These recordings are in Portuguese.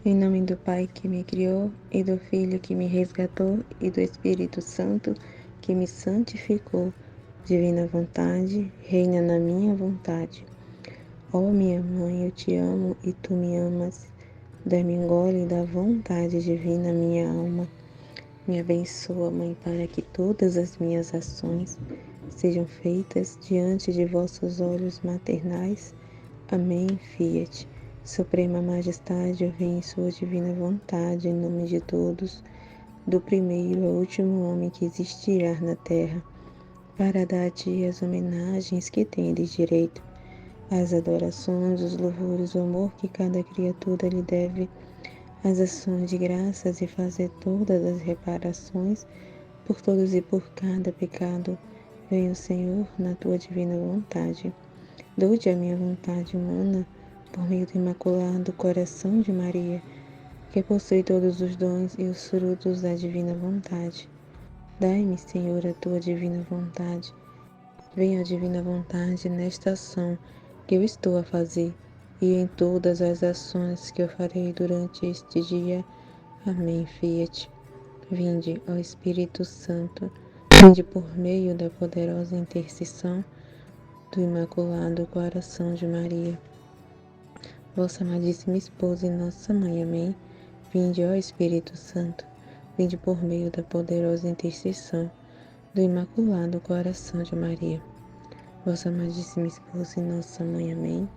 Em nome do Pai que me criou, e do Filho que me resgatou, e do Espírito Santo que me santificou. Divina vontade, reina na minha vontade. Ó minha mãe, eu te amo e tu me amas. Dá-me um gole da vontade divina, minha alma. Me abençoa, Mãe, para que todas as minhas ações sejam feitas diante de vossos olhos maternais. Amém, Fiat. Suprema Majestade, eu venho em sua divina vontade, em nome de todos, do primeiro ao último homem que existirá na terra, para dar a ti as homenagens que tendes direito, as adorações, os louvores, o amor que cada criatura lhe deve, as ações de graças e fazer todas as reparações por todos e por cada pecado. Venho, Senhor, na tua divina vontade. Dou-te a minha vontade humana por meio do Imaculado Coração de Maria, que possui todos os dons e os frutos da divina vontade. Dai-me, Senhor, a tua divina vontade. Venha a divina vontade nesta ação que eu estou a fazer e em todas as ações que eu farei durante este dia. Amém, Fiat. Vinde, ó Espírito Santo, vinde por meio da poderosa intercessão do Imaculado Coração de Maria, vossa amadíssima esposa e nossa mãe. Amém. Vinde, ó Espírito Santo, vinde por meio da poderosa intercessão do Imaculado Coração de Maria, vossa amadíssima esposa e nossa mãe. Amém.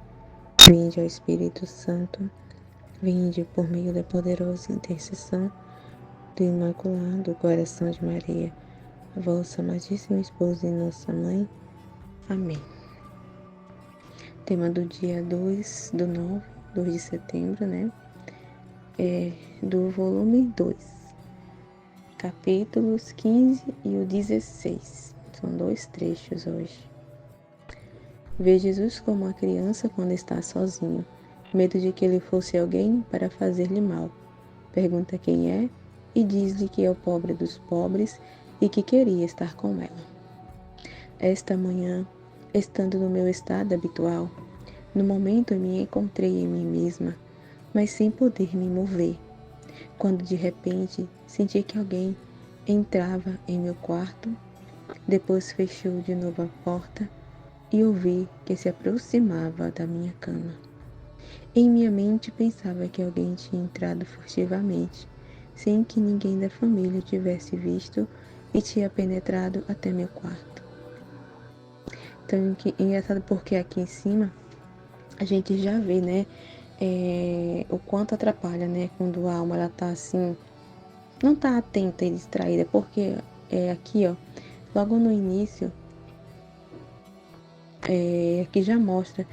Vinde, ó Espírito Santo, vinde por meio da poderosa intercessão do Imaculado Coração de Maria, vossa amadíssima esposa e nossa mãe. Amém. Tema do dia 2 de setembro, né? Do volume 2, capítulos 15 e o 16. São 2 trechos hoje. Vê Jesus como uma criança quando está sozinho, medo de que ele fosse alguém para fazer-lhe mal. Pergunta quem é e diz-lhe que é o pobre dos pobres e que queria estar com ela. Esta manhã, estando no meu estado habitual, no momento eu me encontrei em mim mesma, mas sem poder me mover, quando de repente senti que alguém entrava em meu quarto, depois fechou de novo a porta e ouvi que se aproximava da minha cama. Em minha mente pensava que alguém tinha entrado furtivamente, sem que ninguém da família tivesse visto e tinha penetrado até meu quarto. Então, que engraçado porque aqui em cima a gente já vê, né, o quanto atrapalha, né, quando a alma ela tá assim, não tá atenta e distraída, porque aqui, ó, logo no início, aqui já mostra,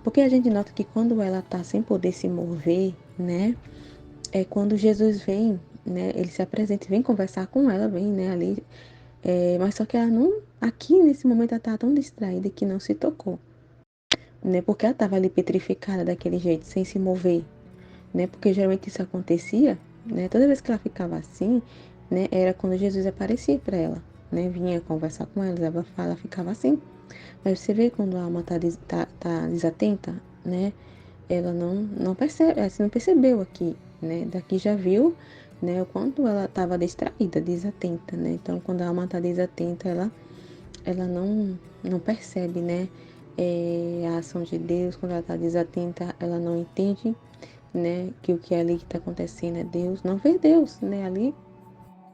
porque a gente nota que quando ela tá sem poder se mover, né, é quando Jesus vem, né, ele se apresenta e vem conversar com ela, vem, né, ali, mas só que ela não, aqui nesse momento ela tá tão distraída que não se tocou, né, porque ela tava ali petrificada daquele jeito, sem se mover, né, porque geralmente isso acontecia, né, toda vez que ela ficava assim, né, era quando Jesus aparecia para ela, né, vinha conversar com ela, ela ficava assim. Mas você vê quando a alma tá desatenta, né, ela não percebe, ela não percebeu aqui, né, daqui já viu, né, o quanto ela estava distraída, desatenta, né, então quando a alma está desatenta, ela não percebe, né, a ação de Deus. Quando ela está desatenta, ela não entende, né, que o que é ali que está acontecendo é Deus, não vê Deus, né, ali,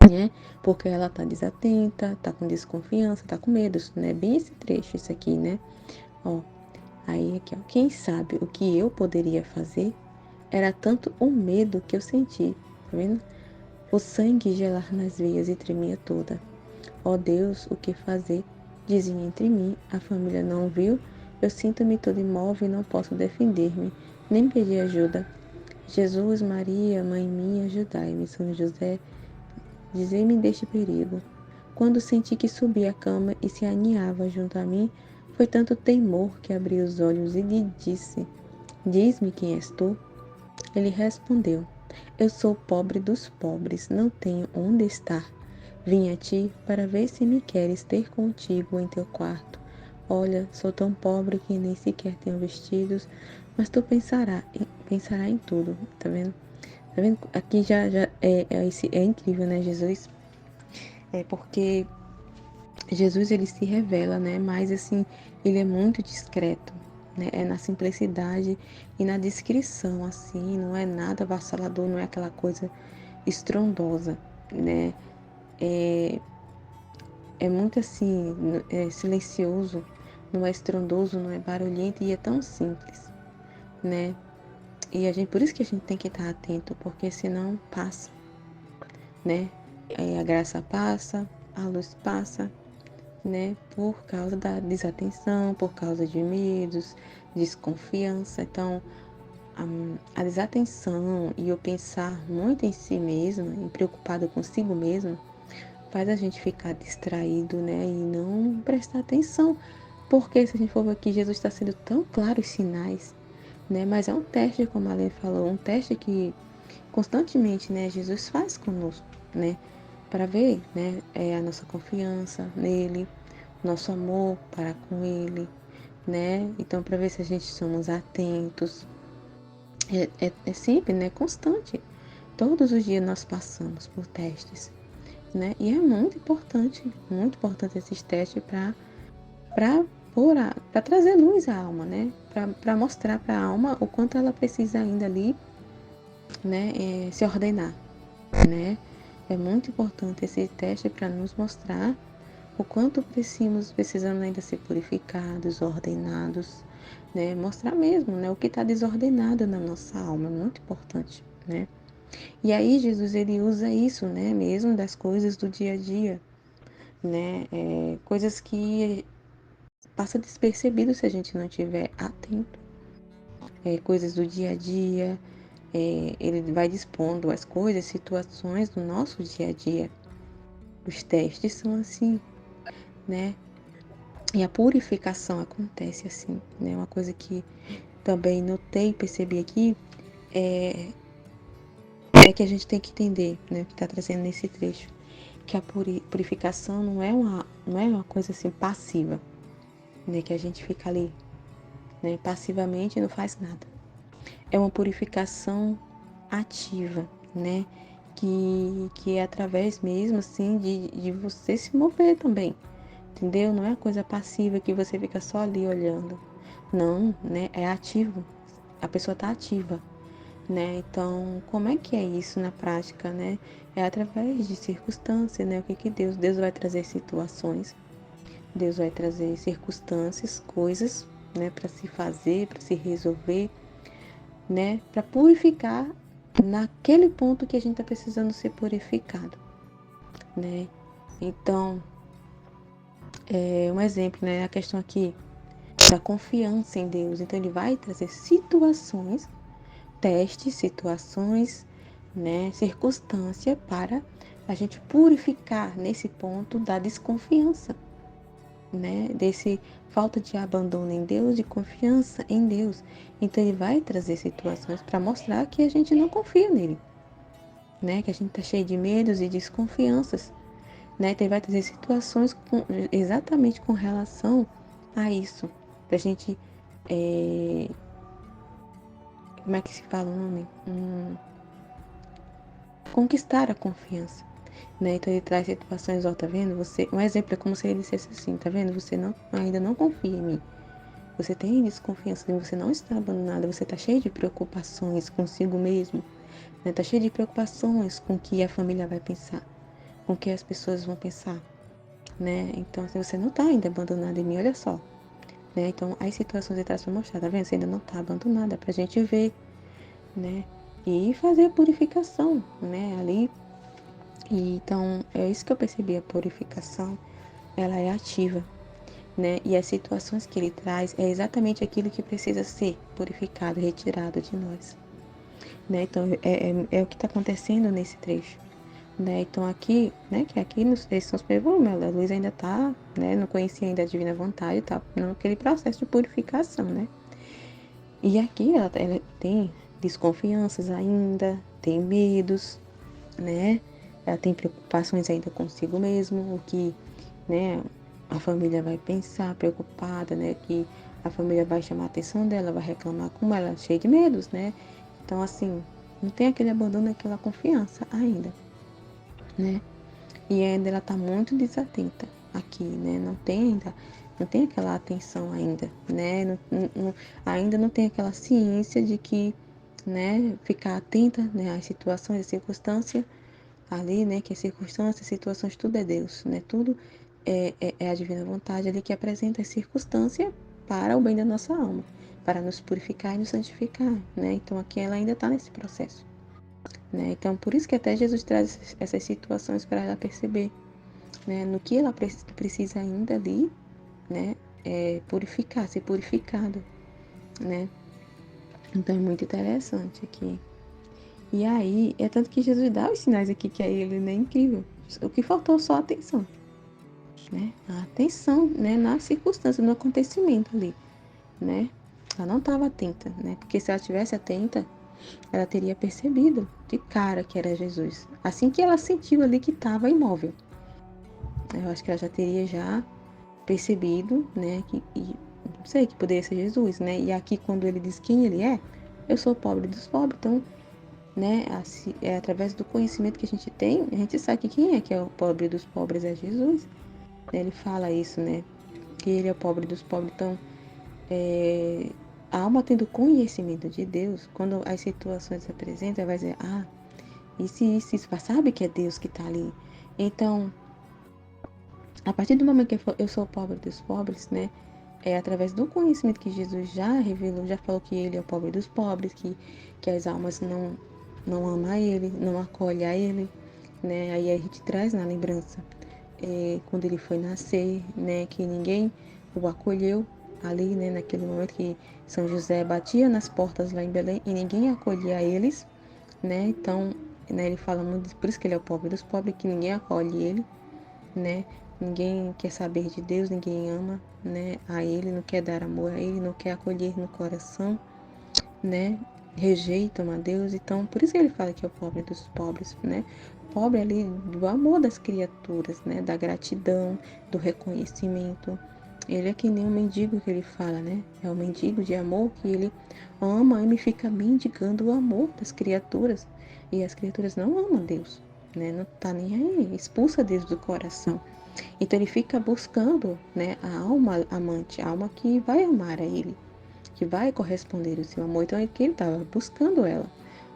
né, porque ela está desatenta, está com desconfiança, está com medo, né, bem esse trecho, isso aqui, né, ó, aí aqui, ó, quem sabe o que eu poderia fazer? Era tanto o medo que eu senti, tá vendo? O sangue gelar nas veias e tremia toda. Ó Deus, o que fazer? Dizia entre mim, a família não viu, eu sinto-me toda imóvel e não posso defender-me, nem pedir ajuda. Jesus, Maria, Mãe minha, ajudai-me. São José, dizei-me deste perigo. Quando senti que subia a cama e se aninhava junto a mim, foi tanto temor que abri os olhos e lhe disse: Diz-me quem és tu? Ele respondeu: Eu sou o pobre dos pobres, não tenho onde estar. Vim a ti para ver se me queres ter contigo em teu quarto. Olha, sou tão pobre que nem sequer tenho vestidos, mas tu pensará em tudo, tá vendo? Tá vendo? Aqui já é incrível, né, Jesus? É porque Jesus, ele se revela, né? Mas, assim, ele é muito discreto, né? É na simplicidade e na descrição, assim, não é nada avassalador, não é aquela coisa estrondosa, né? É, é muito, assim, silencioso, não é estrondoso, não é barulhento e é tão simples, né? E por isso que a gente tem que estar atento, porque senão passa, né? A graça passa, a luz passa, né? Por causa da desatenção, por causa de medos, desconfiança. Então, a desatenção e o pensar muito em si mesmo, e preocupado consigo mesmo, faz a gente ficar distraído, né? E não prestar atenção. Porque se a gente for ver aqui, Jesus está sendo tão claro os sinais, né? Mas é um teste, como a Lê falou, um teste que constantemente, né, Jesus faz conosco, né? Para ver, né, a nossa confiança nele, nosso amor para com ele, né? Então, para ver se a gente somos atentos. É sempre, né, constante. Todos os dias nós passamos por testes, né? E é muito importante esses testes para trazer luz à alma, né? Para mostrar para a alma o quanto ela precisa ainda ali, né, se ordenar, né? É muito importante esse teste para nos mostrar o quanto precisamos ainda ser purificados, ordenados, né? Mostrar mesmo, né, o que está desordenado na nossa alma, é muito importante, né? E aí Jesus, ele usa isso, né, mesmo das coisas do dia a dia, né? Coisas que passa despercebido se a gente não estiver atento, coisas do dia a dia, ele vai dispondo as coisas, situações do nosso dia a dia. Os testes são assim, né? E a purificação acontece assim, né? Uma coisa que também notei e percebi aqui é que a gente tem que entender, né? O que está trazendo nesse trecho, que a purificação não é uma coisa assim passiva, né? Que a gente fica ali, né? Passivamente e não faz nada. É uma purificação ativa, né? Que é através mesmo, assim, de você se mover também, entendeu? Não é uma coisa passiva que você fica só ali olhando. Não, né? É ativo. A pessoa está ativa, né? Então, como é que é isso na prática, né? É através de circunstâncias, né? O que que Deus vai trazer situações, Deus vai trazer circunstâncias, coisas, né? Para se fazer, para se resolver, né? Para purificar naquele ponto que a gente está precisando ser purificado, né? Então, um exemplo, né? A questão aqui da confiança em Deus. Então, ele vai trazer situações, testes, situações, né? Circunstância para a gente purificar nesse ponto da desconfiança, né? Desse falta de abandono em Deus, de confiança em Deus. Então, ele vai trazer situações para mostrar que a gente não confia nele, né? Que a gente está cheio de medos e desconfianças, né? Então, ele vai trazer situações exatamente com relação a isso, para a gente, como é que se fala o nome? Conquistar a confiança, né? Então, ele traz situações, ó, tá vendo? Um exemplo é como se ele dissesse assim, tá vendo? Você ainda não confia em mim. Você tem desconfiança de mim, você não está abandonada, você está cheio de preocupações consigo mesmo, né? Está cheio de preocupações com o que a família vai pensar, com o que as pessoas vão pensar, né? Então, se você não está ainda abandonada em mim, olha só, né? Então, as situações ele traz para mostrar, tá vendo? Você ainda não está abandonada, para a gente ver, né? E fazer a purificação, né? Ali. E, então, é isso que eu percebi, a purificação, ela é ativa, né? E as situações que ele traz é exatamente aquilo que precisa ser purificado, retirado de nós, né? Então, é o que está acontecendo nesse trecho, né? Então, aqui, né? Que aqui nos textos são os primeiros volumes, a Luiz ainda está, né? Não conhecia ainda a divina vontade, tá naquele processo de purificação, né? E aqui ela tem desconfianças ainda, tem medos, né? Ela tem preocupações ainda consigo mesmo, o que, né, a família vai pensar, preocupada, né, que a família vai chamar a atenção dela, vai reclamar com ela, cheia de medos, né? Então, assim, não tem aquele abandono, aquela confiança ainda, né? E ainda ela está muito desatenta aqui, né? Não tem aquela atenção ainda, né? Ainda não tem aquela ciência de que, né, ficar atenta, né, às situações, às circunstâncias ali, né, que as circunstâncias, as situações, tudo é Deus, né? Tudo é a divina vontade ali que apresenta as circunstâncias para o bem da nossa alma, para nos purificar e nos santificar, né? Então aqui ela ainda está nesse processo, né? Então por isso que até Jesus traz essas situações para ela perceber, né, no que ela precisa ainda ali, né, purificar, ser purificada, né? Então é muito interessante aqui. E aí, é tanto que Jesus dá os sinais aqui que a ele, né, é incrível. O que faltou só a atenção, né? A atenção, né, na circunstância, no acontecimento ali, né? Ela não estava atenta, né? Porque se ela tivesse atenta, ela teria percebido de cara que era Jesus. Assim que ela sentiu ali que estava imóvel. Eu acho que ela já teria já percebido, né, não sei, que poderia ser Jesus, né? E aqui quando ele diz quem ele é, eu sou o pobre dos pobres, então, né, assim, é através do conhecimento que a gente tem, a gente sabe que quem é que é o pobre dos pobres é Jesus. Ele fala isso, né? Que ele é o pobre dos pobres. Então, a alma tendo conhecimento de Deus, quando as situações se apresentam, ela vai dizer, isso, sabe que é Deus que está ali. Então, a partir do momento que eu sou o pobre dos pobres, né? É através do conhecimento que Jesus já revelou, já falou que ele é o pobre dos pobres, que as almas não amam a ele, não acolhem a ele, né? Aí a gente traz na lembrança quando ele foi nascer, né? Que ninguém o acolheu ali, né? Naquele momento que São José batia nas portas lá em Belém e ninguém acolhia eles, né? Então, né, ele fala muito, por isso que ele é o pobre dos pobres, que ninguém acolhe ele, né? Ninguém quer saber de Deus, ninguém ama, né, a ele, não quer dar amor a ele, não quer acolher no coração, né? Rejeitam a Deus, então por isso que ele fala que é o pobre dos pobres, né? Pobre ali do amor das criaturas, né? Da gratidão, do reconhecimento. Ele é que nem um mendigo que ele fala, né? É o mendigo de amor que ele ama e me fica mendigando o amor das criaturas. E as criaturas não amam Deus, né? Não tá nem aí, expulsa Deus do coração. Então ele fica buscando, né, a alma amante, a alma que vai amar a ele, que vai corresponder o seu amor. Então é que ele estava buscando ela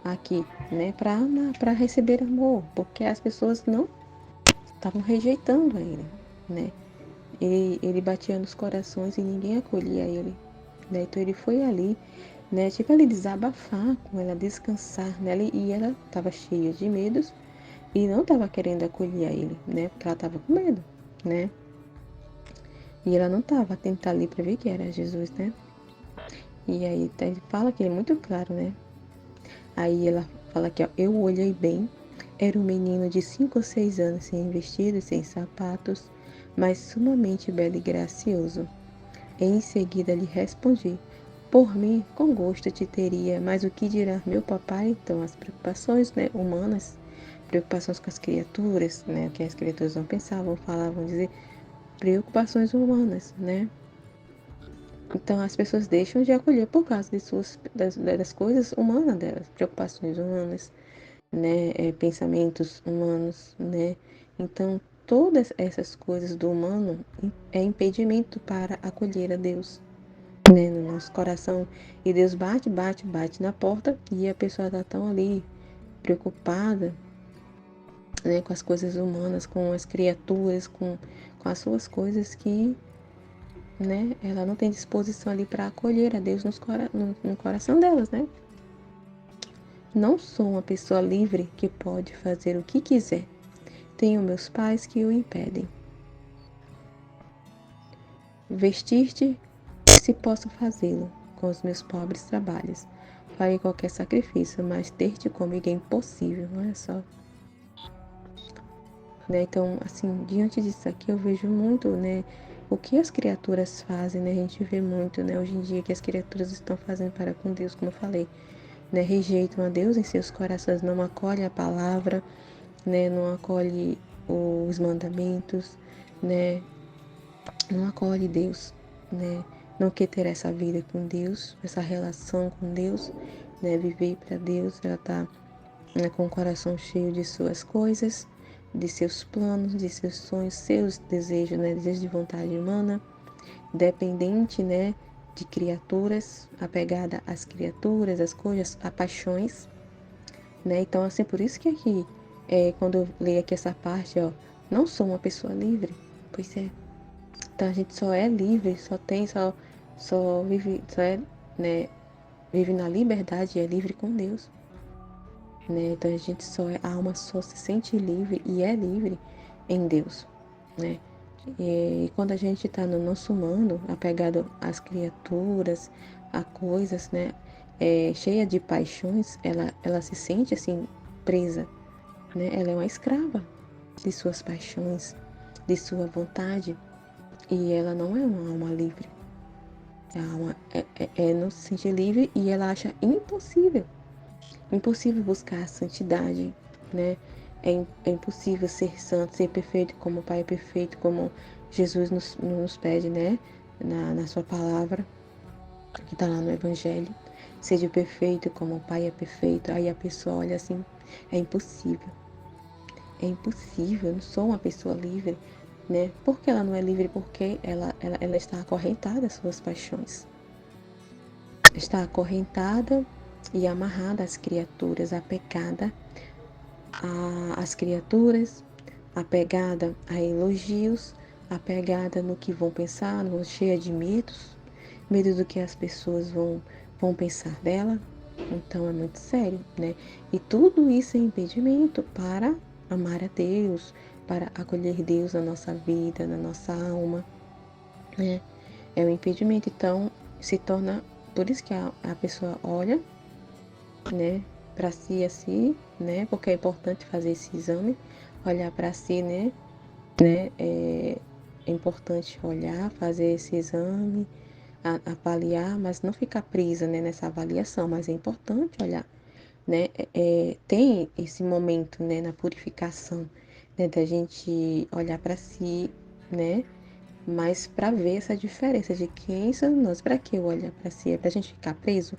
aqui, né, para amar, para receber amor, porque as pessoas não estavam rejeitando a ele, né? Ele batia nos corações e ninguém acolhia ele, né? Então ele foi ali, né, tipo ali desabafar com ela, descansar nela e ela estava cheia de medos e não estava querendo acolher ele, né? Porque ela estava com medo, né? E ela não estava atenta ali para ver que era Jesus, né? E aí ele fala que é muito claro, né? Aí ela fala que ó, eu olhei bem, era um menino de 5 ou 6 anos, sem vestido e sem sapatos, mas sumamente belo e gracioso. Em seguida lhe respondi, por mim, com gosto te teria, mas o que dirá meu papai? Então, as preocupações, né, humanas, preocupações com as criaturas, né, o que as criaturas não pensavam, falavam, dizer, preocupações humanas, né? Então as pessoas deixam de acolher por causa das coisas humanas delas, preocupações humanas, né, pensamentos humanos, né. Então todas essas coisas do humano é impedimento para acolher a Deus, né, no nosso coração. E Deus bate, bate, bate na porta e a pessoa está tão ali preocupada, né, com as coisas humanas, com as criaturas, com as suas coisas que, né, ela não tem disposição ali para acolher a Deus no coração delas, né? Não sou uma pessoa livre que pode fazer o que quiser. Tenho meus pais que o impedem. Vestir-te, se posso fazê-lo, com os meus pobres trabalhos. Farei qualquer sacrifício, mas ter-te comigo é impossível, olha só. Né? Então, assim, diante disso aqui eu vejo muito, né, o que as criaturas fazem, né? A gente vê muito, né, hoje em dia que as criaturas estão fazendo para com Deus, como eu falei, né? Rejeitam a Deus em seus corações, não acolhem a palavra, né? Não acolhe os mandamentos, né? Não acolhe Deus, né? Não quer ter essa vida com Deus, essa relação com Deus, né? Viver para Deus, ela está, né, com o coração cheio de suas coisas, de seus planos, de seus sonhos, seus desejos, né? Desejos de vontade humana, dependente, né? De criaturas, apegada às criaturas, às coisas, a paixões, né? Então, assim, por isso que aqui, quando eu leio aqui essa parte, ó, não sou uma pessoa livre. Pois é. Então, a gente só é livre, só vive, né, vive na liberdade e é livre com Deus, né? Então, a alma só se sente livre e é livre em Deus, né? E quando a gente está no nosso mundo, apegado às criaturas, a coisas, né? Cheia de paixões, ela se sente assim presa, né? Ela é uma escrava de suas paixões, de sua vontade, e ela não é uma alma livre. A alma não se sente livre e ela acha impossível buscar a santidade, né? É impossível ser santo, ser perfeito como o Pai é perfeito, como Jesus nos pede, né? Na sua palavra, que está lá no Evangelho. Seja perfeito como o Pai é perfeito. Aí a pessoa olha assim, é impossível. É impossível, eu não sou uma pessoa livre, né? Por que ela não é livre? Porque ela está acorrentada às suas paixões. Está acorrentada e amarrada às criaturas, apegada às criaturas, apegada a elogios, apegada no que vão pensar, cheia de medos, medo do que as pessoas vão pensar dela. Então é muito sério, né? E tudo isso é impedimento para amar a Deus, para acolher Deus na nossa vida, na nossa alma, né? É um impedimento, então se torna, por isso que a pessoa olha, né, para si assim, né, porque é importante fazer esse exame, olhar para si, né, é importante olhar, fazer esse exame, avaliar, mas não ficar presa, né, nessa avaliação, mas é importante olhar, né, tem esse momento, né, na purificação, né, da gente olhar para si, né, mas para ver essa diferença de quem somos nós, para que eu olhar para si? É para a gente ficar preso?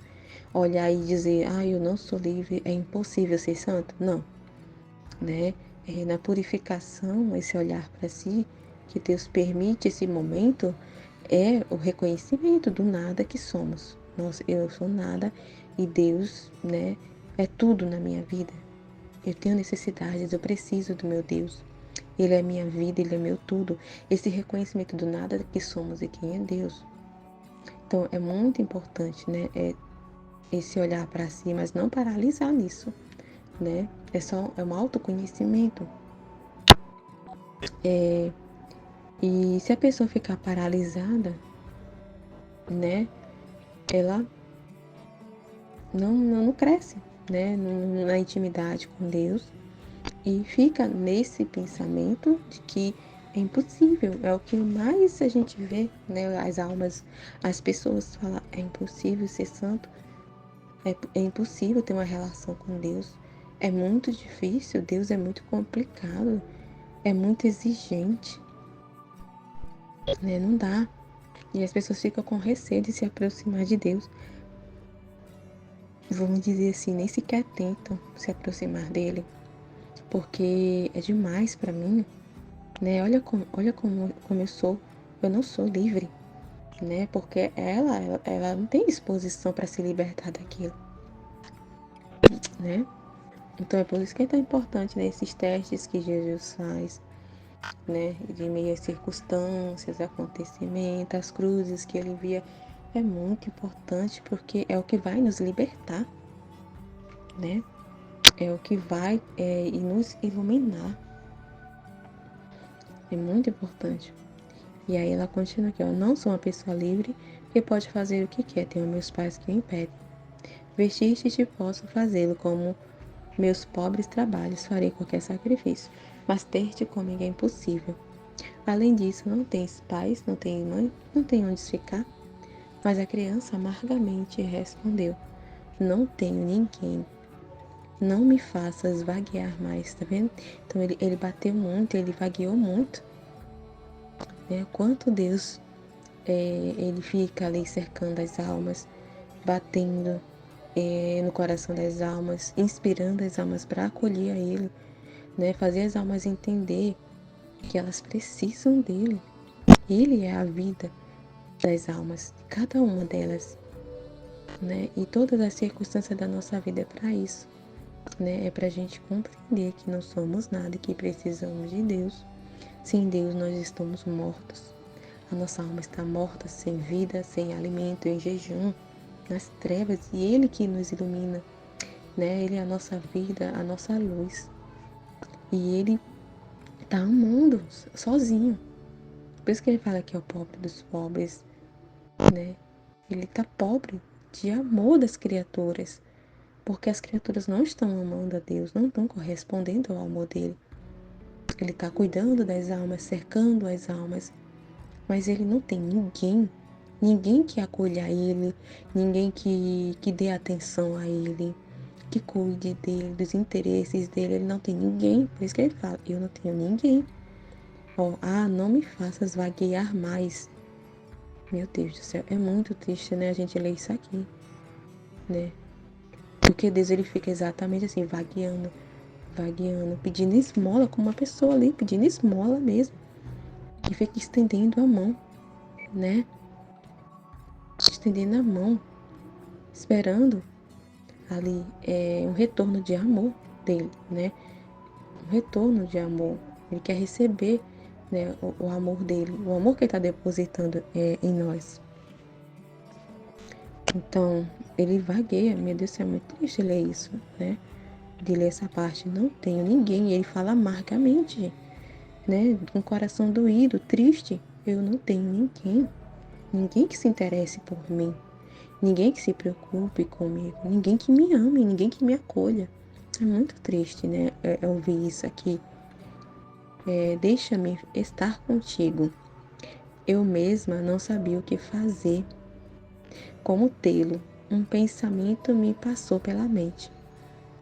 Olhar e dizer, eu não sou livre, é impossível ser santo? Não, né? Na purificação, esse olhar para si, que Deus permite esse momento, é o reconhecimento do nada que somos. Nossa, eu sou nada e Deus, né, é tudo na minha vida. Eu tenho necessidades, eu preciso do meu Deus. Ele é minha vida, Ele é meu tudo. Esse reconhecimento do nada que somos e quem é Deus. Então, é muito importante, né? Esse olhar para si, mas não paralisar nisso, né? É um autoconhecimento. E se a pessoa ficar paralisada, né? Ela não cresce, né? Na intimidade com Deus e fica nesse pensamento de que é impossível, é o que mais a gente vê, né? As almas, as pessoas falam, é impossível ser santo, é impossível ter uma relação com Deus, é muito difícil, Deus é muito complicado, é muito exigente, né? Não dá. E as pessoas ficam com receio de se aproximar de Deus. Vamos dizer assim, nem sequer tentam se aproximar dele, porque é demais para mim, né? Olha como eu sou. Eu não sou livre, né? Porque ela não tem disposição para se libertar daquilo, né? Então é por isso que é tão importante, né, esses testes que Jesus faz, né? De meio às circunstâncias, acontecimentos, as cruzes que ele envia. É muito importante porque é o que vai nos libertar, né? É o que vai nos iluminar. É muito importante. E aí ela continua aqui, ó. Não sou uma pessoa livre que pode fazer o que quer. Tenho meus pais que o impedem. Vestir-te posso fazê-lo como meus pobres trabalhos. Farei qualquer sacrifício. Mas ter-te comigo é impossível. Além disso, não tens pais, não tens mãe, não tem onde ficar. Mas a criança amargamente respondeu: Não tenho ninguém. Não me faças vaguear mais, tá vendo? Então ele bateu muito, ele vagueou muito, né? Quanto Deus ele fica ali cercando as almas, batendo, no coração das almas, inspirando as almas para acolher a Ele, né? Fazer as almas entender que elas precisam dele. Ele é a vida das almas, cada uma delas, né? E todas as circunstâncias da nossa vida é para isso, né? É para a gente compreender que não somos nada e que precisamos de Deus. Sem Deus nós estamos mortos. A nossa alma está morta, sem vida, sem alimento, em jejum, nas trevas, e Ele que nos ilumina, né? Ele é a nossa vida, a nossa luz. E Ele está amando sozinho. Por isso que Ele fala que é o pobre dos pobres, né? Ele está pobre de amor das criaturas, porque as criaturas não estão amando a Deus, não estão correspondendo ao amor dele. Ele está cuidando das almas, cercando as almas, mas ele não tem ninguém que acolha ele, ninguém que dê atenção a ele, que cuide dele, dos interesses dele. Ele não tem ninguém, por isso que ele fala, eu não tenho ninguém. Não me faças vaguear mais. Meu Deus do céu, é muito triste, né, a gente ler isso aqui, né? Porque Deus, ele fica exatamente assim, vagueando, pedindo esmola, como uma pessoa ali, pedindo esmola mesmo. E fica estendendo a mão, né? Estendendo a mão, esperando ali um retorno de amor dele, né? Um retorno de amor. Ele quer receber, né, o amor dele, o amor que ele está depositando em nós. Então, ele vagueia. Meu Deus, é muito triste ler isso, né? De ler essa parte. Não tenho ninguém. E ele fala amargamente, né? Com o coração doído, triste. Eu não tenho ninguém que se interesse por mim, ninguém que se preocupe comigo, ninguém que me ame, ninguém que me acolha. É muito triste, né? Ouvir isso aqui. Deixa-me estar contigo. Eu mesma não sabia o que fazer, como tê-lo. Um pensamento me passou pela mente.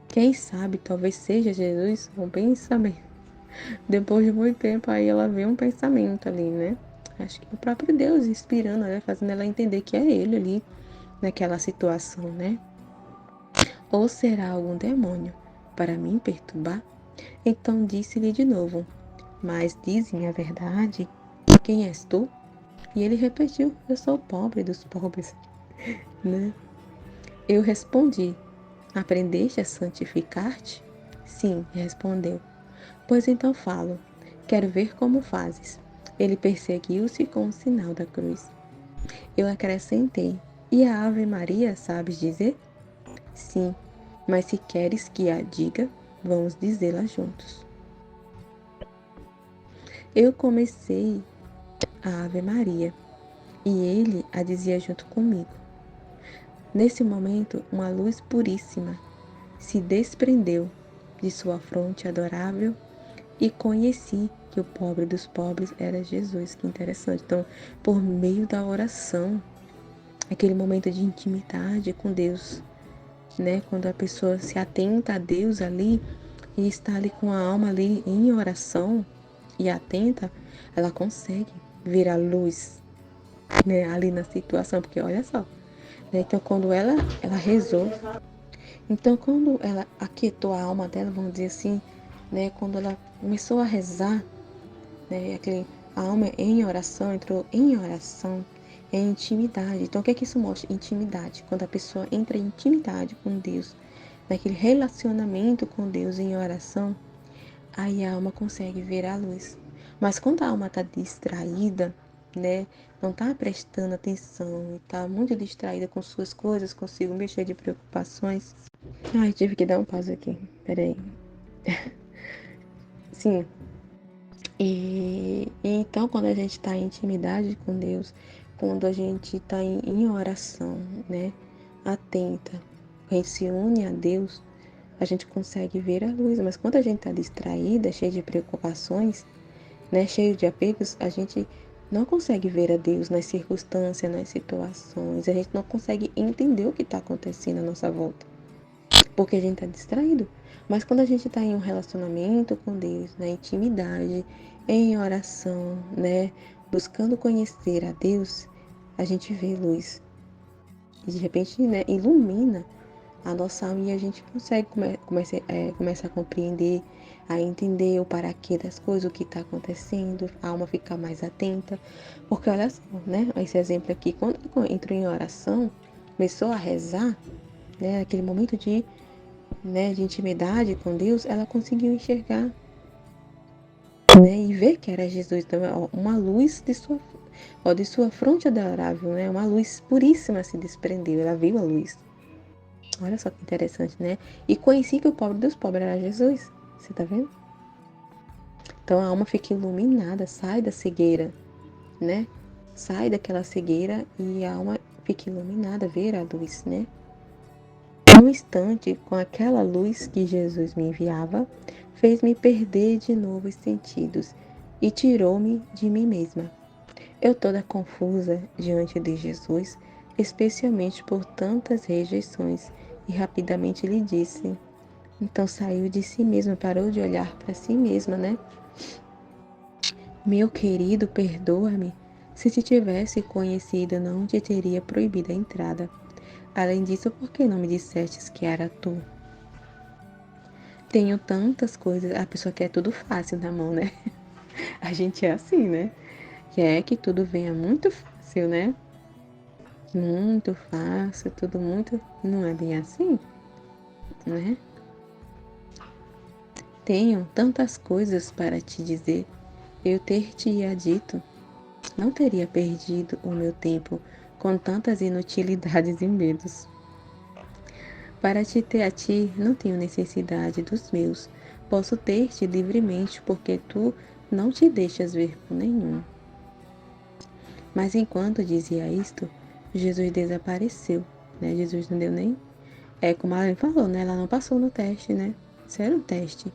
Quem sabe, talvez seja Jesus um pensamento. Depois de muito tempo, aí ela vê um pensamento ali, né? Acho que o próprio Deus inspirando ela, fazendo ela entender que é ele ali, naquela situação, né? Ou será algum demônio para me perturbar? Então disse-lhe de novo: Mas dizem a verdade? Quem és tu? E ele repetiu: Eu sou o pobre dos pobres, né? Eu respondi: Aprendeste a santificar-te? Sim, respondeu. Pois então falo, quero ver como fazes. Ele perseguiu-se com o sinal da cruz. Eu acrescentei, e a Ave Maria sabes dizer? Sim, mas se queres que a diga, vamos dizê-la juntos. Eu comecei a Ave Maria, e ele a dizia junto comigo. Nesse momento, uma luz puríssima se desprendeu de sua fronte adorável e conheci que o pobre dos pobres era Jesus. Que interessante. Então, por meio da oração, aquele momento de intimidade com Deus, né? Quando a pessoa se atenta a Deus ali e está ali com a alma ali em oração e atenta, ela consegue ver a luz, né? Ali na situação, porque olha só, né? Então, quando ela rezou, então quando ela aquietou a alma dela, vamos dizer assim, né? Quando ela começou a rezar, né? A alma em oração, entrou em oração, em intimidade. Então, o que é que isso mostra? Intimidade. Quando a pessoa entra em intimidade com Deus, naquele relacionamento com Deus em oração, aí a alma consegue ver a luz. Mas quando a alma está distraída, né? Não está prestando atenção e está muito distraída com suas coisas, consigo mexer de preocupações. Ai, tive que dar um pausa aqui. Peraí. Sim, e então, quando a gente está em intimidade com Deus, quando a gente está em oração, né, atenta, a gente se une a Deus, a gente consegue ver a luz. Mas quando a gente está distraída, cheia de preocupações, né, cheio de apegos, a gente não consegue ver a Deus nas circunstâncias, nas situações, a gente não consegue entender o que está acontecendo à nossa volta, porque a gente está distraído. Mas quando a gente está em um relacionamento com Deus, na intimidade, em oração, né, buscando conhecer a Deus, a gente vê luz. E de repente, né, ilumina. a nossa alma e a gente consegue começa a compreender, a entender o paraquê das coisas, o que está acontecendo, a alma fica mais atenta. Porque olha só, né? Esse exemplo aqui, quando ele entrou em oração, começou a rezar, né? Naquele momento de intimidade com Deus, ela conseguiu enxergar, né? E ver que era Jesus. Então, ó, uma luz de sua fronte adorável, né? Uma luz puríssima se desprendeu. Ela viu a luz. Olha só que interessante, né? E conheci que o pobre dos pobres era Jesus. Você tá vendo? Então a alma fica iluminada, sai da cegueira, né? Sai daquela cegueira e a alma fica iluminada, ver a luz, né? No instante, com aquela luz que Jesus me enviava, fez-me perder de novo os sentidos e tirou-me de mim mesma. Eu toda confusa diante de Jesus, especialmente por tantas rejeições, e rapidamente lhe disse. Então saiu de si mesma, parou de olhar para si mesma, né? Meu querido, perdoa-me. Se te tivesse conhecido, não te teria proibido a entrada. Além disso, por que não me dissestes que era tu? Tenho tantas coisas. A pessoa quer tudo fácil na mão, né? A gente é assim, né? Quer que tudo venha muito fácil, né? Muito fácil, tudo muito. Não é bem assim, né? Tenho tantas coisas para te dizer. Eu ter-te-ia dito, não teria perdido o meu tempo com tantas inutilidades e medos. Para te ter a ti, não tenho necessidade dos meus. Posso ter-te livremente, porque tu não te deixas ver por nenhum. Mas enquanto dizia isto, Jesus desapareceu, né? Jesus não deu nem... É como a Ellen falou, né? Ela não passou no teste, né? Isso era um teste,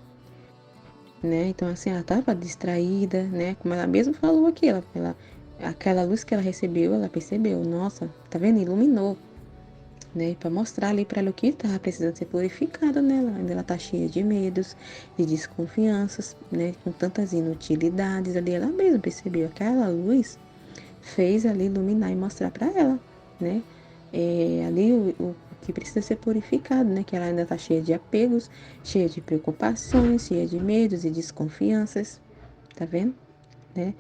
né? Então, assim, ela estava distraída, né? Como ela mesma falou aqui, aquela luz que ela recebeu, ela percebeu, nossa, tá vendo? Iluminou, né? Para mostrar ali para ela o que estava precisando ser purificado nela. Ainda ela tá cheia de medos, de desconfianças, né? Com tantas inutilidades ali, ela mesma percebeu aquela luz fez ali iluminar e mostrar para ela, né? Ali o que precisa ser purificado, né? Que ela ainda está cheia de apegos, cheia de preocupações, cheia de medos e desconfianças, tá vendo? Né?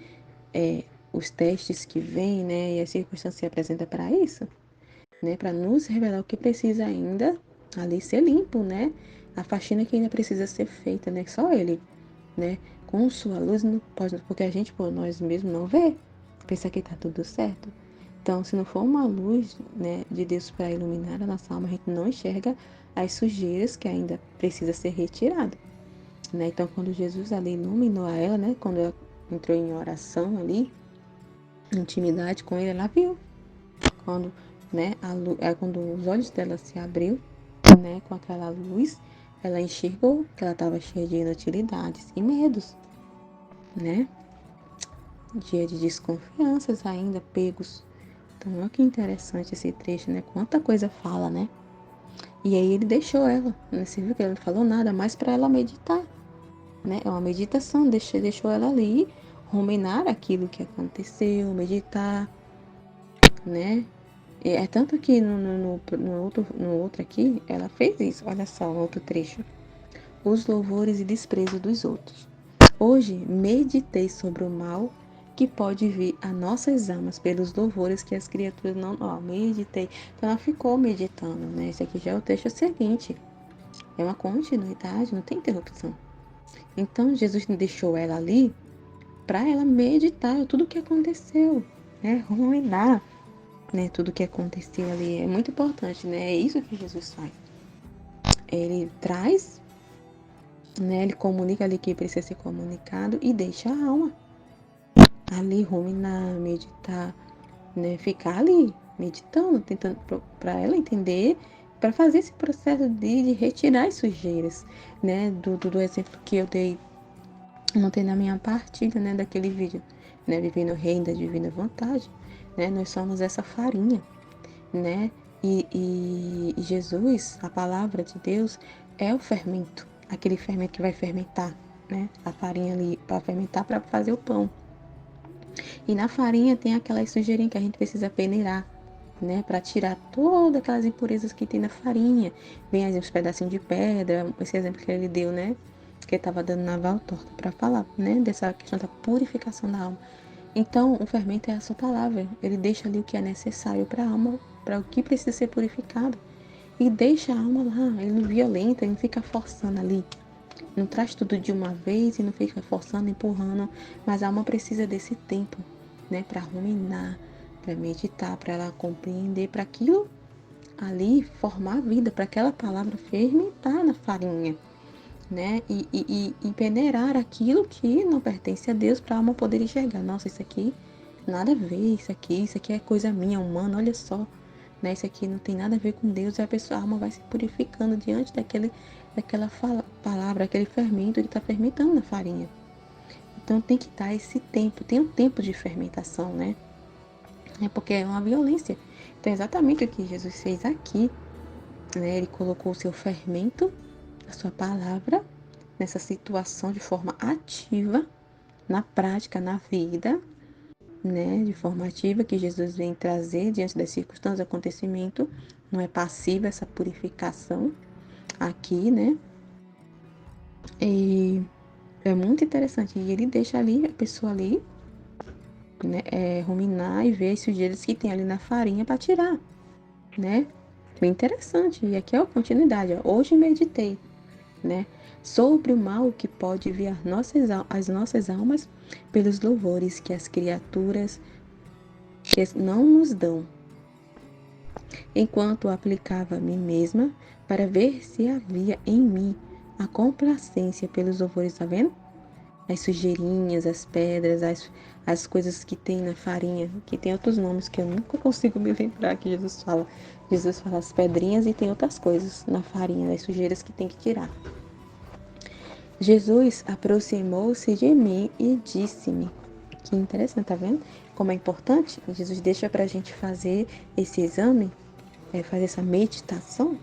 Os testes que vêm, né? E as circunstâncias se apresentam para isso, né? Para nos revelar o que precisa ainda ali ser limpo, né? A faxina que ainda precisa ser feita, né? Só ele, né? Com sua luz não pode, porque a gente por nós mesmos não vê, pensa que tá tudo certo. Então, se não for uma luz, né, de Deus para iluminar a nossa alma, a gente não enxerga as sujeiras que ainda precisa ser retirada, né? Então, quando Jesus ali iluminou a ela, né, quando ela entrou em oração ali, intimidade com ele, ela viu. Quando, né, quando os olhos dela se abriu, né, com aquela luz, ela enxergou que ela estava cheia de inutilidades e medos, né? Cheia de desconfianças ainda, apegos. Então, olha que interessante esse trecho, né? Quanta coisa fala, né? E aí ele deixou ela, né? Você viu que ele não falou nada mais para ela meditar, né? É uma meditação, deixou ela ali, ruminar aquilo que aconteceu, meditar, né? É tanto que no outro aqui, ela fez isso. Olha só, no outro trecho. Os louvores e desprezo dos outros. Hoje meditei sobre o mal que pode vir a nossas almas pelos louvores que as criaturas não... Ó, meditei. Então ela ficou meditando, né? Esse aqui já é o texto seguinte. É uma continuidade, não tem interrupção. Então Jesus deixou ela ali para ela meditar tudo o que aconteceu, né? Ruminar, né? Tudo o que aconteceu ali é muito importante, né? É isso que Jesus faz. Ele traz, né? Ele comunica ali que precisa ser comunicado e deixa a alma ali ruminar, meditar, né? Ficar ali meditando, tentando para ela entender, para fazer esse processo de retirar as sujeiras, né? Do exemplo que eu dei ontem na minha partilha, né? Daquele vídeo, né? Vivendo o reino da divina vontade, né? Nós somos essa farinha, né? E Jesus, a palavra de Deus, é o fermento, aquele fermento que vai fermentar, né? A farinha ali para fermentar para fazer o pão. E na farinha tem aquelas sujeirinhas que a gente precisa peneirar, né, para tirar todas aquelas impurezas que tem na farinha. Vem aí uns pedacinhos de pedra, esse exemplo que ele deu, né, que ele estava dando na Val Torta para falar, né, dessa questão da purificação da alma. Então, o fermento é a sua palavra. Ele deixa ali o que é necessário para a alma, para o que precisa ser purificado. E deixa a alma lá, ele não violenta, ele não fica forçando ali. Não traz tudo de uma vez e não fica forçando, empurrando. Mas a alma precisa desse tempo, né? Para ruminar, para meditar, para ela compreender, para aquilo ali formar a vida, para aquela palavra fermentar na farinha, né? E peneirar aquilo que não pertence a Deus para a alma poder enxergar. Nossa, isso aqui nada a ver, isso aqui é coisa minha, humana, olha só. Né? Isso aqui não tem nada a ver com Deus, e a alma vai se purificando diante daquela palavra, aquele fermento que está fermentando na farinha. Então tem que dar esse tempo, tem um tempo de fermentação, né? É porque é uma violência. Então é exatamente o que Jesus fez aqui, né? Ele colocou o seu fermento, a sua palavra, nessa situação de forma ativa, na prática, na vida, né, de forma ativa que Jesus vem trazer diante das circunstâncias, do acontecimento, não é passiva essa purificação aqui, né? E é muito interessante. E ele deixa ali a pessoa ali, né, ruminar e ver as sujeiras que tem ali na farinha para tirar, né? Bem interessante. E aqui é a continuidade. Ó. Hoje meditei, né, sobre o mal que pode vir às nossas almas pelos louvores que as criaturas não nos dão, enquanto aplicava a mim mesma para ver se havia em mim a complacência pelos louvores, tá vendo? As sujeirinhas, as pedras, as coisas que tem na farinha, que tem outros nomes que eu nunca consigo me lembrar que Jesus fala. Jesus fala as pedrinhas e tem outras coisas na farinha, as sujeiras que tem que tirar. Jesus aproximou-se de mim e disse-me, que interessante, tá vendo? Como é importante, Jesus deixa pra gente fazer esse exame, fazer essa meditação,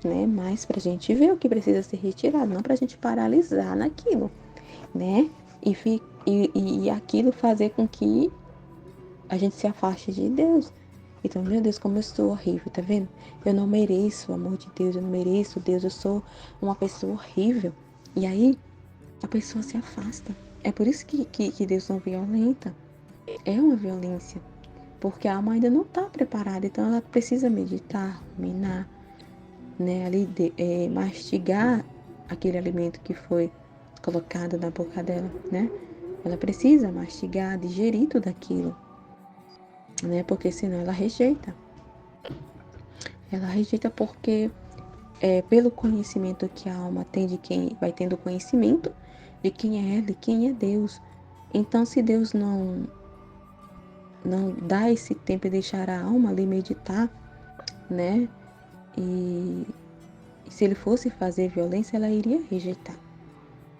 né? Mas pra gente ver o que precisa ser retirado, não pra gente paralisar naquilo, né? E aquilo fazer com que a gente se afaste de Deus. Então, meu Deus, como eu sou horrível, tá vendo? Eu não mereço o amor de Deus, eu não mereço Deus, eu sou uma pessoa horrível. E aí, a pessoa se afasta. É por isso que Deus não violenta. É uma violência. Porque a alma ainda não está preparada. Então, ela precisa meditar, ruminar, né? Ali, mastigar aquele alimento que foi colocado na boca dela, né? Ela precisa mastigar, digerir tudo aquilo, né? Porque senão ela rejeita. Ela rejeita porque pelo conhecimento que a alma tem de quem vai tendo conhecimento de quem é ela e quem é Deus. Então, se Deus não dá esse tempo e deixar a alma ali meditar, né? E se ele fosse fazer violência, ela iria rejeitar.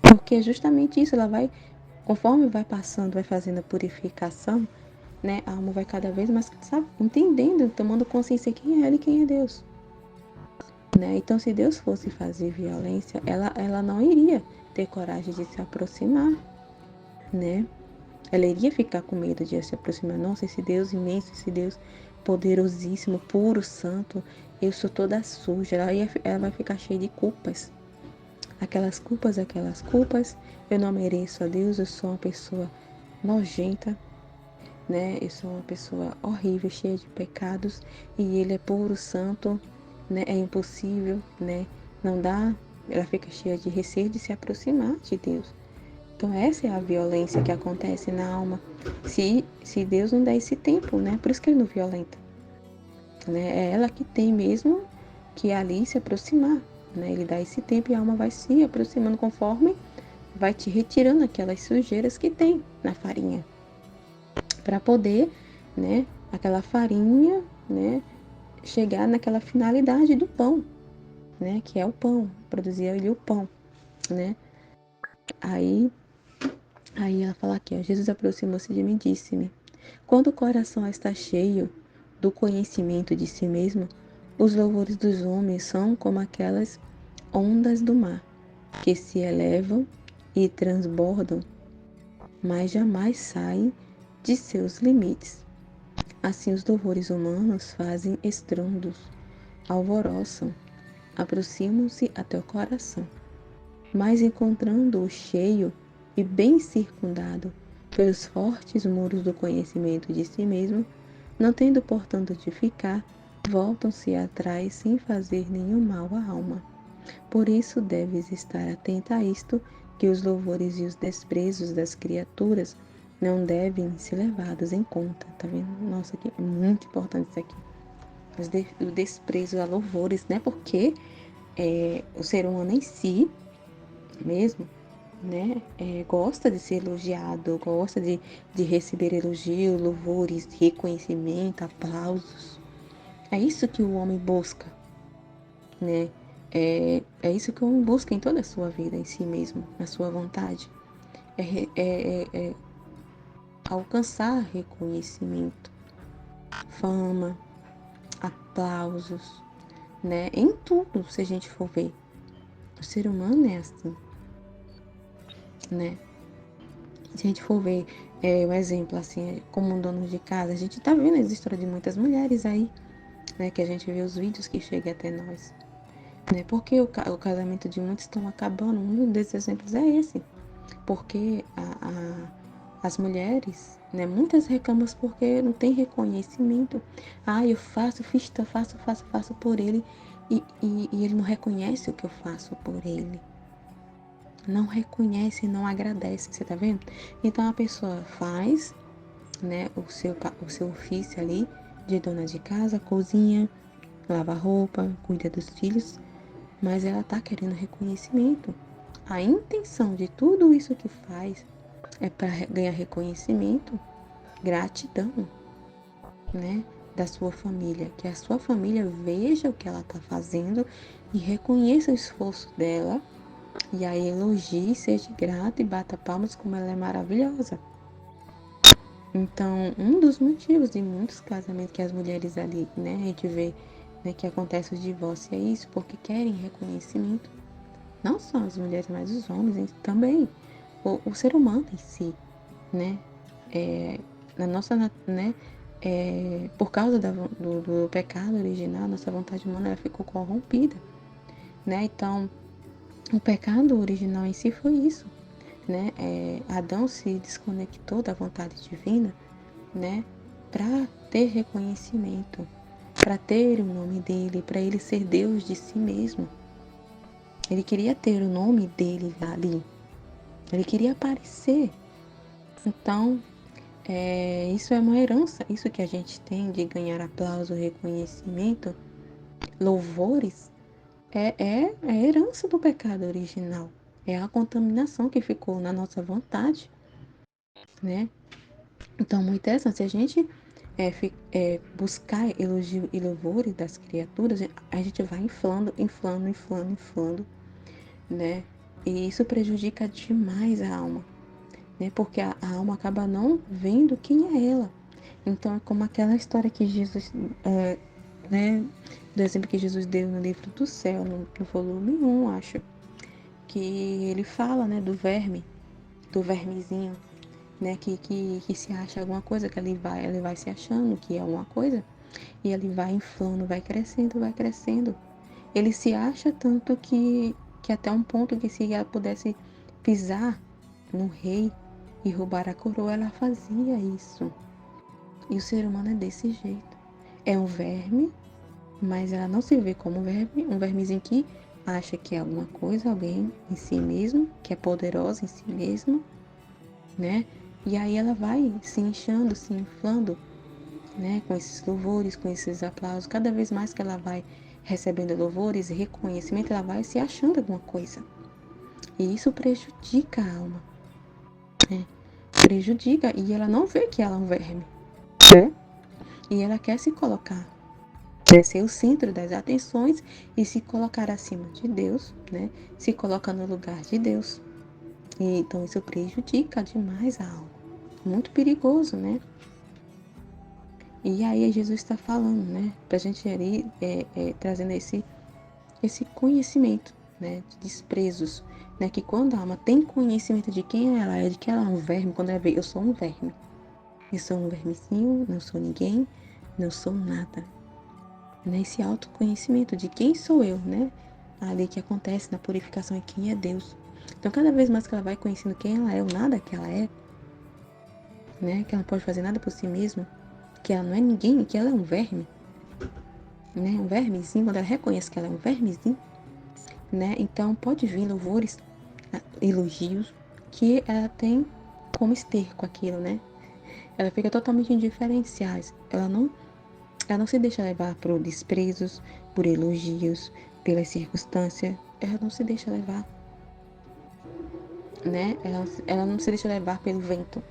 Porque é justamente isso, ela vai, conforme vai passando, vai fazendo a purificação, né? A alma vai cada vez mais, sabe, entendendo, tomando consciência de quem é ela e quem é Deus. Né? Então, se Deus fosse fazer violência, ela não iria ter coragem de se aproximar, né? Ela iria ficar com medo de se aproximar. Nossa, esse Deus imenso, esse Deus poderosíssimo, puro, santo, eu sou toda suja. Ela vai ficar cheia de culpas. Aquelas culpas, eu não mereço a Deus, eu sou uma pessoa nojenta, né? Eu sou uma pessoa horrível, cheia de pecados, e Ele é puro, santo, né? É impossível, né? Não dá, ela fica cheia de receio de se aproximar de Deus. Então essa é a violência que acontece na alma, se Deus não dá esse tempo, né? Por isso que Ele não violenta, né? É ela que tem mesmo que ali se aproximar, né? Ele dá esse tempo e a alma vai se aproximando conforme vai te retirando aquelas sujeiras que tem na farinha, para poder, né? Aquela farinha, né? Chegar naquela finalidade do pão, né? Que é o pão, produzir ali o pão, né? Aí ela fala aqui, ó, Jesus aproximou-se de mim e disse-me: quando o coração está cheio do conhecimento de si mesmo, os louvores dos homens são como aquelas ondas do mar, que se elevam e transbordam, mas jamais saem de seus limites. Assim os louvores humanos fazem estrondos, alvoroçam, aproximam-se até o coração. Mas encontrando-o cheio e bem circundado pelos fortes muros do conhecimento de si mesmo, não tendo portanto de ficar, voltam-se atrás sem fazer nenhum mal à alma. Por isso deves estar atenta a isto, que os louvores e os desprezos das criaturas não devem ser levados em conta. Tá vendo? Nossa, que é muito importante isso aqui. O desprezo a louvores, né? Porque o ser humano em si mesmo, né? Gosta de ser elogiado, gosta de receber elogio, louvores, reconhecimento, aplausos. É isso que o homem busca, né? É isso que o homem busca em toda a sua vida, em si mesmo, na sua vontade. É alcançar reconhecimento, fama, aplausos, né? Em tudo, se a gente for ver. O ser humano é assim, né? Se a gente for ver um exemplo, assim, como um dono de casa, a gente tá vendo as histórias de muitas mulheres aí, né? Que a gente vê os vídeos que chegam até nós, né? Porque o casamento de muitos estão acabando. Um desses exemplos é esse. Porque as mulheres, né? Muitas reclamam porque não tem reconhecimento. Ah, eu faço por ele e ele não reconhece o que eu faço por ele. Não reconhece, não agradece, você tá vendo? Então a pessoa faz, né, o seu ofício ali de dona de casa, cozinha, lava roupa, cuida dos filhos, mas ela tá querendo reconhecimento. A intenção de tudo isso que faz é para ganhar reconhecimento, gratidão, né, da sua família, que a sua família veja o que ela tá fazendo e reconheça o esforço dela. E aí elogie, seja grato e bata palmas como ela é maravilhosa. Então, um dos motivos de muitos casamentos que as mulheres ali, né, a gente vê, né, que acontece o divórcio é isso, porque querem reconhecimento. Não só as mulheres, mas os homens também. O ser humano em si, né? Na nossa, né? Por causa do pecado original, nossa vontade humana ela ficou corrompida, né? Então, o pecado original em si foi isso, né? Adão se desconectou da vontade divina, né? Para ter reconhecimento, para ter o nome dele, para ele ser Deus de si mesmo. Ele queria ter o nome dele ali. Ele queria aparecer. Então, isso é uma herança. Isso que a gente tem de ganhar aplauso, reconhecimento, louvores, é a herança do pecado original. É a contaminação que ficou na nossa vontade, né? Então, muito interessante. Se a gente buscar elogio e louvores das criaturas, a gente vai inflando, né? E isso prejudica demais a alma, né? Porque a alma acaba não vendo quem é ela. Então, é como aquela história que Jesus, né? Do exemplo que Jesus deu no livro do céu, no volume 1, acho. Que ele fala, né? Do vermezinho, né? Que se acha alguma coisa, que ele vai se achando que é alguma coisa. E ele vai inflando, vai crescendo, vai crescendo. Ele se acha tanto que até um ponto que se ela pudesse pisar no rei e roubar a coroa, ela fazia isso. E o ser humano é desse jeito. É um verme, mas ela não se vê como verme, um vermezinho que acha que é alguma coisa, alguém em si mesmo, que é poderosa em si mesmo, né? E aí ela vai se inchando, se inflando, né? Com esses louvores, com esses aplausos. Cada vez mais que ela vai recebendo louvores e reconhecimento, ela vai se achando alguma coisa. E isso prejudica a alma, né? Prejudica e ela não vê que ela é um verme, né? E ela quer se colocar, né? Ser o centro das atenções e se colocar acima de Deus, né? Se coloca no lugar de Deus. E então isso prejudica demais a alma. Muito perigoso, né? E aí Jesus está falando, né? Pra gente ali trazendo esse conhecimento, né? De desprezos, né? Que quando a alma tem conhecimento de quem ela é, de que ela é um verme, quando ela vê, eu sou um verme. Eu sou um vermezinho, não sou ninguém, não sou nada. Nesse autoconhecimento de quem sou eu, né? Ali que acontece na purificação e quem é Deus. Então, cada vez mais que ela vai conhecendo quem ela é, o nada que ela é, né? Que ela não pode fazer nada por si mesma, que ela não é ninguém, que ela é um verme, né? Um vermezinho, quando ela reconhece que ela é um vermezinho, né? Então, pode vir louvores, elogios, que ela tem como esterco aquilo, né? Ela fica totalmente indiferenciada. Ela não se deixa levar por desprezos, por elogios, pelas circunstâncias. Ela não se deixa levar, né? Ela não se deixa levar pelo vento,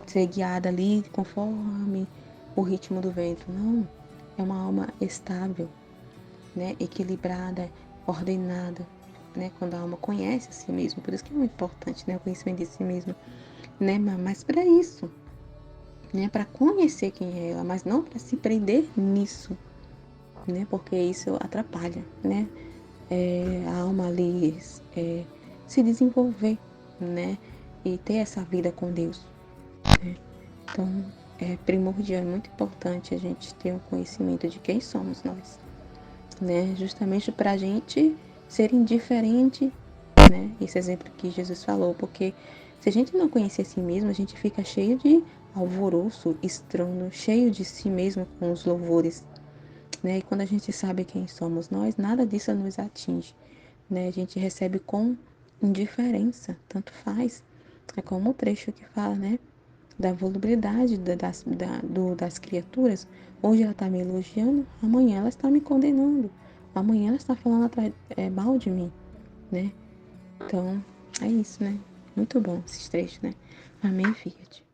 ser guiada ali conforme o ritmo do vento. Não. É uma alma estável, né? Equilibrada, ordenada, né? Quando a alma conhece a si mesma. Por isso que é muito importante, né? O conhecimento de si mesma, né? Mas para isso, né? Para conhecer quem é ela, mas não para se prender nisso, né? Porque isso atrapalha, né? A alma ali se desenvolver, né? E ter essa vida com Deus, né? Então, é primordial, é muito importante a gente ter um conhecimento de quem somos nós, né? Justamente para a gente ser indiferente, né? Esse exemplo que Jesus falou, porque se a gente não conhecer a si mesmo, a gente fica cheio de alvoroço, estrondo, cheio de si mesmo com os louvores, né? E quando a gente sabe quem somos nós, nada disso nos atinge, né? A gente recebe com indiferença, tanto faz. É como o trecho que fala, né? Da volubilidade das criaturas. Hoje ela está me elogiando, amanhã ela está me condenando, amanhã ela está falando mal de mim, né? Então, é isso, né? Muito bom esses trechos, né? Amém, Fiat.